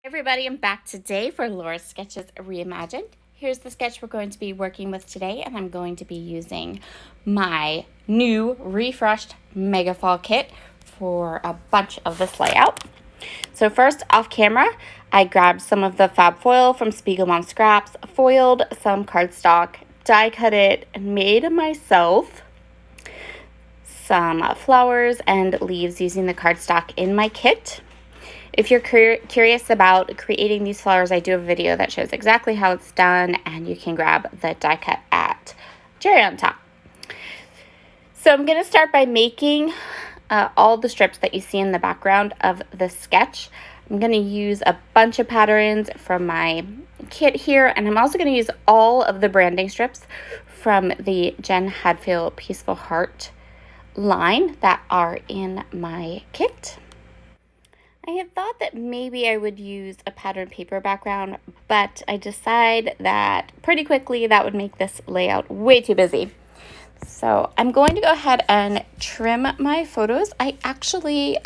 Everybody, I'm back today for Laura's Sketches Reimagined. Here's the sketch we're going to be working with today, and I'm going to be using my new refreshed Mega Fall kit for a bunch of this layout. So first, off camera, I grabbed some of the fab foil from Spiegel Mom Scraps, foiled some cardstock, die cut it, and made myself some flowers and leaves using the cardstock in my kit. If you're curious about creating these flowers, I do a video that shows exactly how it's done, and you can grab the die cut at Cherry on Top. So I'm going to start by making all the strips that you see in the background of the sketch. I'm going to use a bunch of patterns from my kit here, and I'm also going to use all of the branding strips from the Jen Hadfield Peaceful Heart line that are in my kit. I had thought that maybe I would use a pattern paper background, but I decide that pretty quickly that would make this layout way too busy. So I'm going to go ahead and trim my photos. I actually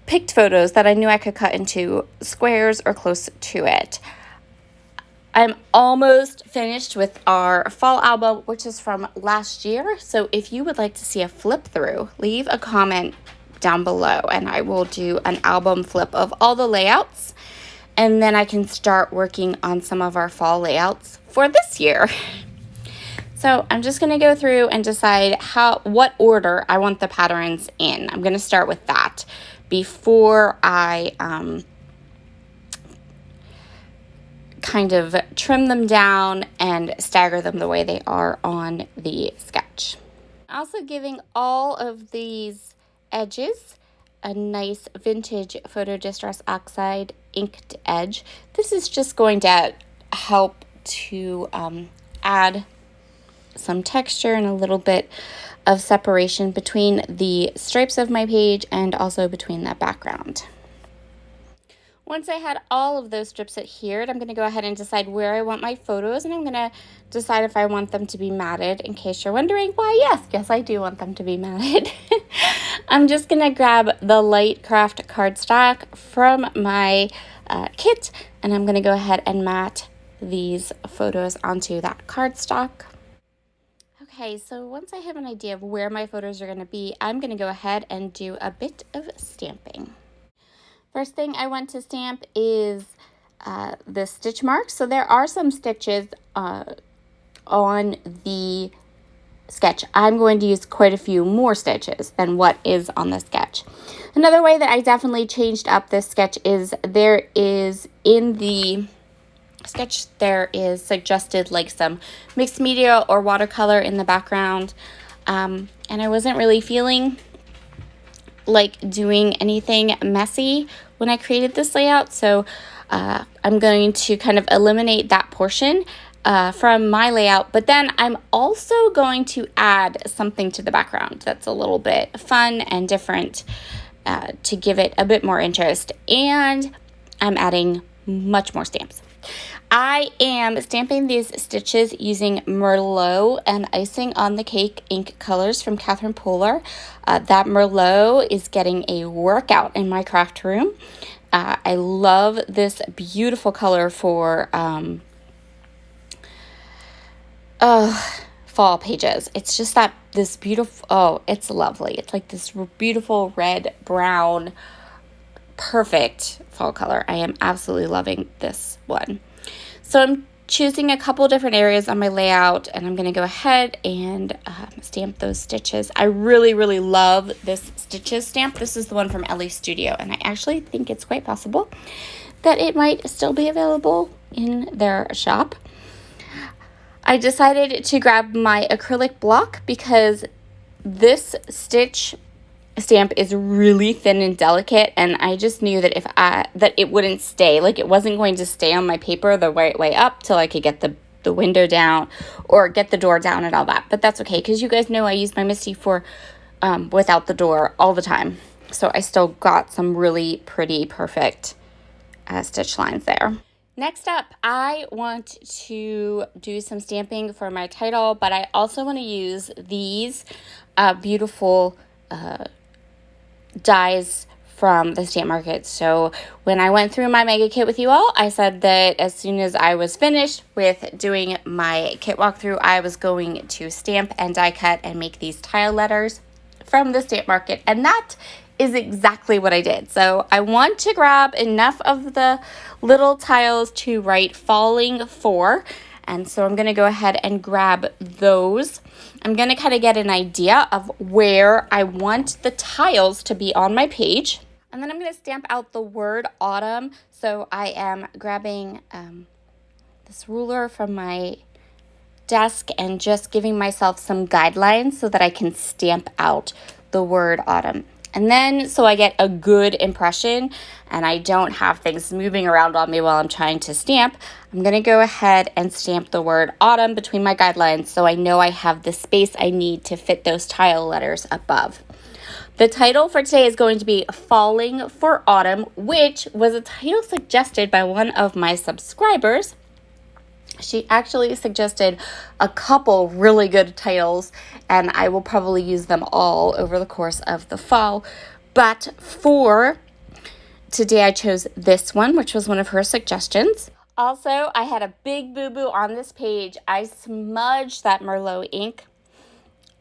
picked photos that I knew I could cut into squares or close to it. I'm almost finished with our fall album, which is from last year. So if you would like to see a flip through, leave a comment down below and I will do an album flip of all the layouts. And then I can start working on some of our fall layouts for this year. So I'm just going to go through and decide what order I want the patterns in. I'm going to start with that before I kind of trim them down and stagger them the way they are on the sketch. Also giving all of these edges a nice vintage Photo Distress Oxide inked edge. This is just going to help to add some texture and a little bit of separation between the stripes of my page and also between that background. Once I had all of those strips adhered, I'm going to go ahead and decide where I want my photos, and I'm going to decide if I want them to be matted. In case you're wondering why, yes, I do want them to be matted. I'm just going to grab the light craft cardstock from my kit, and I'm going to go ahead and mat these photos onto that cardstock. Okay, so once I have an idea of where my photos are going to be, I'm going to go ahead and do a bit of stamping. First thing I want to stamp is the stitch marks. So there are some stitches on the sketch. I'm going to use quite a few more stitches than what is on the sketch. Another way that I definitely changed up this sketch is there is in the sketch, there is suggested like some mixed media or watercolor in the background. And I wasn't really feeling like doing anything messy when I created this layout, so I'm going to kind of eliminate that portion from my layout, but then I'm also going to add something to the background that's a little bit fun and different to give it a bit more interest, and I'm adding much more stamps. I am stamping these stitches using Merlot and Icing on the Cake ink colors from Catherine Polar. That Merlot is getting a workout in my craft room. I love this beautiful color for fall pages. It's just this beautiful, it's lovely. It's like this beautiful red, brown, perfect fall color. I am absolutely loving this one. So I'm choosing a couple different areas on my layout, and I'm going to go ahead and stamp those stitches. I really, really love this stitches stamp. This is the one from Ellie Studio, and I actually think it's quite possible that it might still be available in their shop. I decided to grab my acrylic block because this stitch stamp is really thin and delicate, and I just knew that that it wouldn't stay, like it wasn't going to stay on my paper the right way up till I could get the window down or get the door down and all that. But that's okay, because you guys know I use my Misty for without the door all the time, so I still got some really pretty perfect stitch lines there. Next up, I want to do some stamping for my title, but I also want to use these beautiful dies from the stamp market. So when I went through my mega kit with you all, I said that as soon as I was finished with doing my kit walkthrough, I was going to stamp and die cut and make these tile letters from the stamp market. And that is exactly what I did. So I want to grab enough of the little tiles to write falling for. And so I'm going to go ahead and grab those. I'm going to kind of get an idea of where I want the tiles to be on my page. And then I'm going to stamp out the word autumn. So I am grabbing this ruler from my desk and just giving myself some guidelines so that I can stamp out the word autumn. And then so I get a good impression and I don't have things moving around on me while I'm trying to stamp, I'm going to go ahead and stamp the word autumn between my guidelines so I know I have the space I need to fit those tile letters above. The title for today is going to be Falling for Autumn, which was a title suggested by one of my subscribers. She actually suggested a couple really good titles, and I will probably use them all over the course of the fall. But for today, I chose this one, which was one of her suggestions. Also, I had a big boo-boo on this page. I smudged that Merlot ink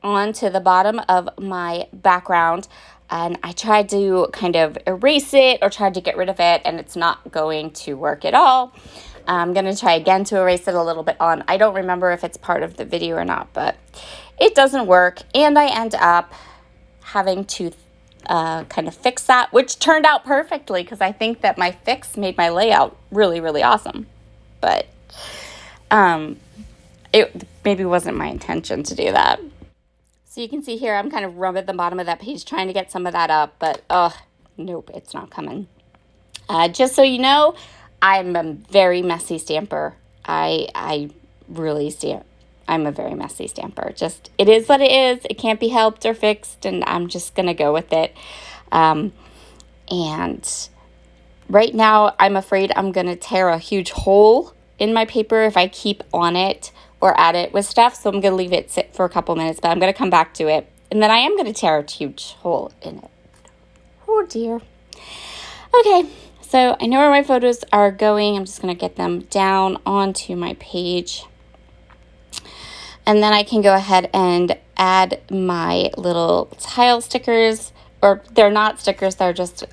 onto the bottom of my background, and I tried to kind of erase it or tried to get rid of it, and it's not going to work at all. I'm going to try again to erase it a little bit on. I don't remember if it's part of the video or not, but it doesn't work. And I end up having to kind of fix that, which turned out perfectly because I think that my fix made my layout really, really awesome. But it maybe wasn't my intention to do that. So you can see here, I'm kind of rubbing the bottom of that page trying to get some of that up, but nope, it's not coming. Just so you know, I'm a very messy stamper. I really stamp. I'm a very messy stamper. Just, it is what it is. It can't be helped or fixed, and I'm just going to go with it. And right now, I'm afraid I'm going to tear a huge hole in my paper if I keep on it or at it with stuff. So I'm going to leave it sit for a couple minutes, but I'm going to come back to it. And then I am going to tear a huge hole in it. Oh, dear. Okay. So I know where my photos are going. I'm just going to get them down onto my page. And then I can go ahead and add my little tile stickers, or they're not stickers, they're just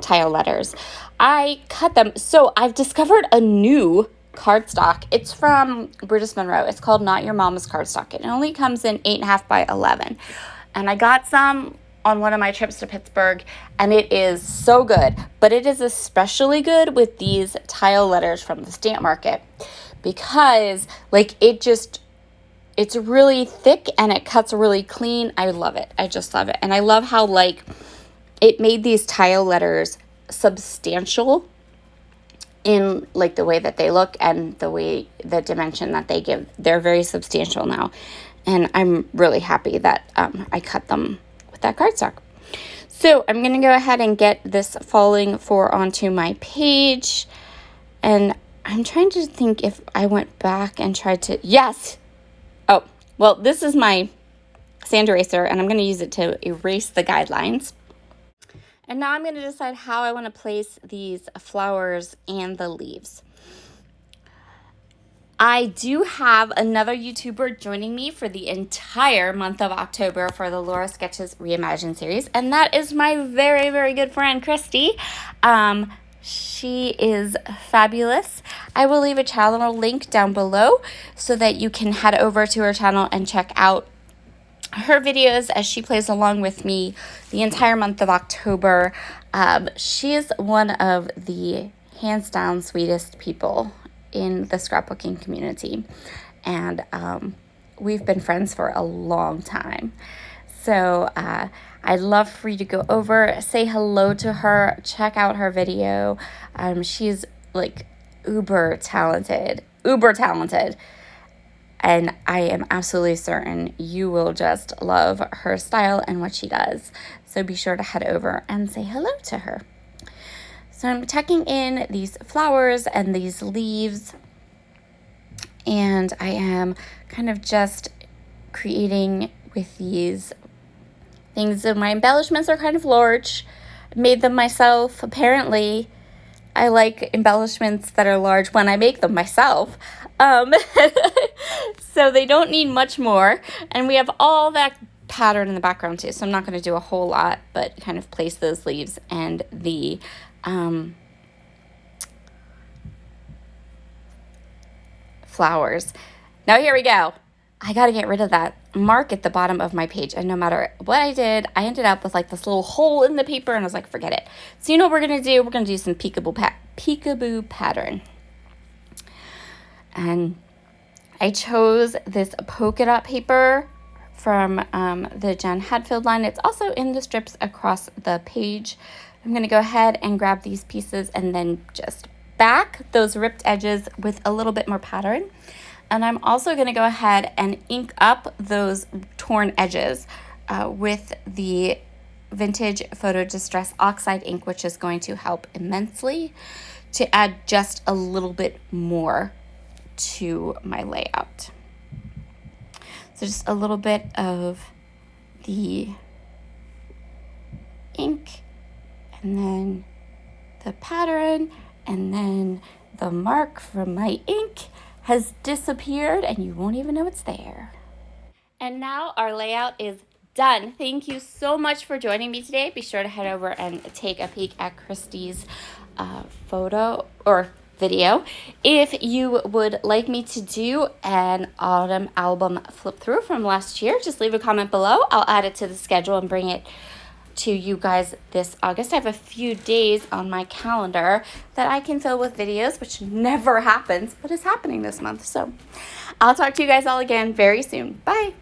tile letters. I cut them. So I've discovered a new cardstock. It's from Brutus Monroe. It's called Not Your Mama's Cardstock. It only comes in 8.5 by 11. And I got some on one of my trips to Pittsburgh, and it is so good. But it is especially good with these tile letters from the stamp market because, like, it's really thick and it cuts really clean. I love it. I just love it. And I love how, like, it made these tile letters substantial in, like, the way that they look and the dimension that they give. They're very substantial now. And I'm really happy that I cut them with that cardstock. So I'm going to go ahead and get this falling for onto my page. And I'm trying to think if I went back and tried to, yes. Oh, well, this is my sand eraser, and I'm going to use it to erase the guidelines. And now I'm going to decide how I want to place these flowers and the leaves. I do have another YouTuber joining me for the entire month of October for the Laura Sketches ReImagined series, and that is my very, very good friend, Christy. She is fabulous. I will leave a channel link down below so that you can head over to her channel and check out her videos as she plays along with me the entire month of October. She is one of the hands down sweetest people in the scrapbooking community, and we've been friends for a long time. So I'd love for you to go over, say hello to her, check out her video. She's like uber talented, and I am absolutely certain you will just love her style and what she does. So be sure to head over and say hello to her. So I'm tucking in these flowers and these leaves, and I am kind of just creating with these things. So my embellishments are kind of large. made them myself. Apparently, I like embellishments that are large when I make them myself. So they don't need much more. And we have all that pattern in the background too. So I'm not going to do a whole lot, but kind of place those leaves and the flowers. Now here we go. I got to get rid of that mark at the bottom of my page. And no matter what I did, I ended up with like this little hole in the paper, and I was like, forget it. So you know what we're going to do? We're going to do some peekaboo pattern. And I chose this polka dot paper from the Jen Hadfield line. It's also in the strips across the page. I'm going to go ahead and grab these pieces and then just back those ripped edges with a little bit more pattern. And I'm also going to go ahead and ink up those torn edges with the Vintage Photo Distress Oxide ink, which is going to help immensely to add just a little bit more to my layout. So just a little bit of the ink, and then the pattern, and then the mark from my ink has disappeared and you won't even know it's there. And now our layout is done. Thank you so much for joining me today. Be sure to head over and take a peek at Christy's photo or video. If you would like me to do an autumn album flip through from last year, just leave a comment below. I'll add it to the schedule and bring it to you guys this August. I have a few days on my calendar that I can fill with videos, which never happens, but is happening this month. So I'll talk to you guys all again very soon. Bye.